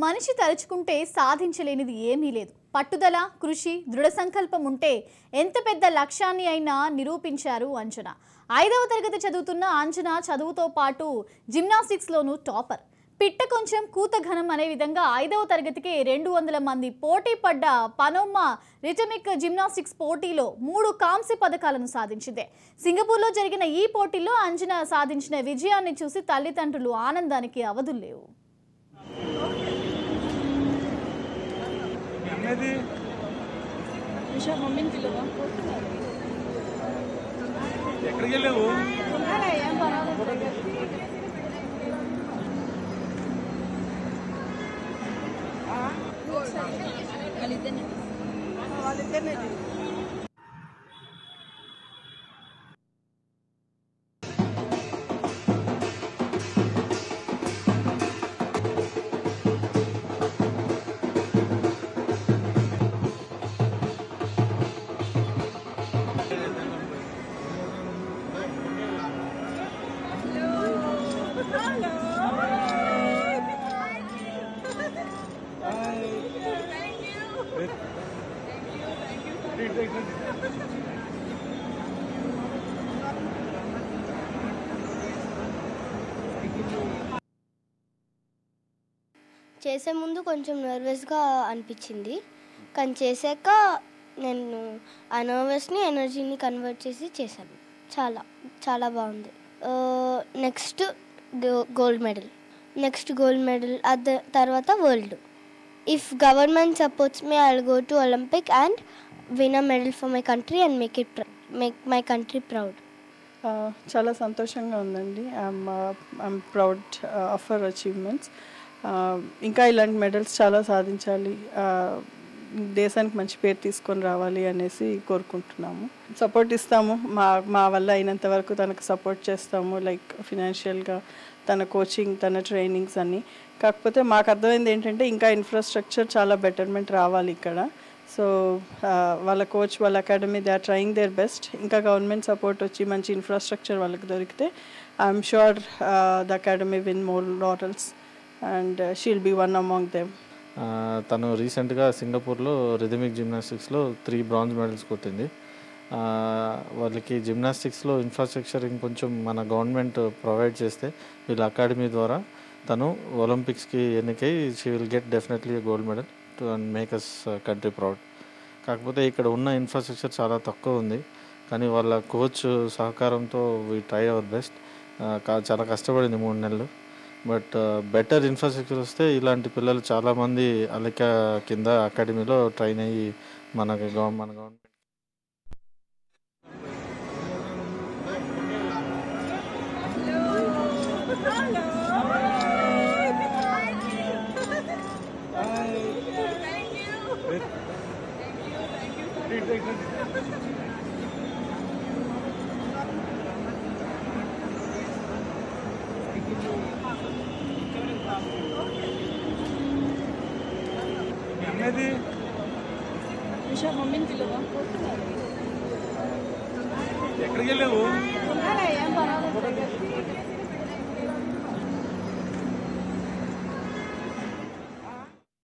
మనిషి తలుచుకుంటే సాధించలేనిది ఏమీ లేదు. పట్టుదల, కృషి, దృఢ సంకల్పం ఉంటే ఎంత పెద్ద లక్ష్యాన్ని అయినా నిరూపించారు అంజన. 5వ తరగతి చదువుతున్న అంజన చదువుతో పాటు జిమ్నాస్టిక్స్లోనూ టాపర్. పిట్ట కొంచెం కూత ఘనం అనే విధంగా 5వ తరగతికి 200 మంది పోటీ పడ్డ పనోమ్మా రిథమిక్ జిమ్నాస్టిక్స్ పోటీలో 3 కాంస్య పథకాలను సాధించింది. సింగపూర్లో జరిగిన ఈ పోటీలో అంజన సాధించిన విజయాన్ని చూసి తల్లిదండ్రులు ఆనందానికి అవధుల్లేవు. చేసే ముందు కొంచెం నర్వస్గా అనిపించింది, కానీ చేశాక నేను ఆ నర్వస్ని ఎనర్జీని కన్వర్ట్ చేసి చేశాను. చాలా చాలా బాగుంది. నెక్స్ట్ గోల్డ్ మెడల్ తర్వాత world. If government supports me, I will go to Olympic and win a medal for my country and make my country proud. చాలా సంతోషంగా ఉందండి. I'm proud of our achievements. ఇంకా ఇలాంటి మెడల్స్ చాలా సాధించాలి, దేశానికి మంచి పేరు తీసుకొని రావాలి అనేసి కోరుకుంటున్నాము. సపోర్ట్ ఇస్తాము, మా వల్ల అయినంత వరకు తనకు సపోర్ట్ చేస్తాము, లైక్ ఫినాన్షియల్గా, తన కోచింగ్, తన ట్రైనింగ్స్ అన్నీ. కాకపోతే మాకు అర్థమైంది ఏంటంటే ఇంకా ఇన్ఫ్రాస్ట్రక్చర్ చాలా బెటర్మెంట్ రావాలి ఇక్కడ. సో వాళ్ళ కోచ్, వాళ్ళ academy, they are trying their best. ఇంకా గవర్నమెంట్ సపోర్ట్ వచ్చి మంచి ఇన్ఫ్రాస్ట్రక్చర్ వాళ్ళకి దొరికితే I'm sure the academy win more laurels and she'll be one among them. తను రీసెంట్గా సింగపూర్లో రిథమిక్ జిమ్నాస్టిక్స్లో 3 బ్రాంజ్ మెడల్స్ కొట్టింది. వాళ్ళకి జిమ్నాస్టిక్స్లో ఇన్ఫ్రాస్ట్రక్చర్ ఇంకొంచెం మన గవర్నమెంట్ ప్రొవైడ్ చేస్తే వీళ్ళ అకాడమీ ద్వారా తను ఒలింపిక్స్కి ఎన్నికై she will get definitely gold medal to make us country proud. కాకపోతే ఇక్కడ ఉన్న ఇన్ఫ్రాస్ట్రక్చర్ చాలా తక్కువ ఉంది, కానీ వాళ్ళ కోచ్ సహకారంతో వీ ట్రై అవర్ బెస్ట్. చాలా కష్టపడింది 3 నెలలు. బట్ బెటర్ ఇన్ఫ్రాస్ట్రక్చర్ వస్తే ఇలాంటి పిల్లలు చాలామంది అలక కింద అకాడమీలో ట్రైన్ అయ్యి మన గవర్నమెంట్ ఎక్కడికి వెళ్ళావు?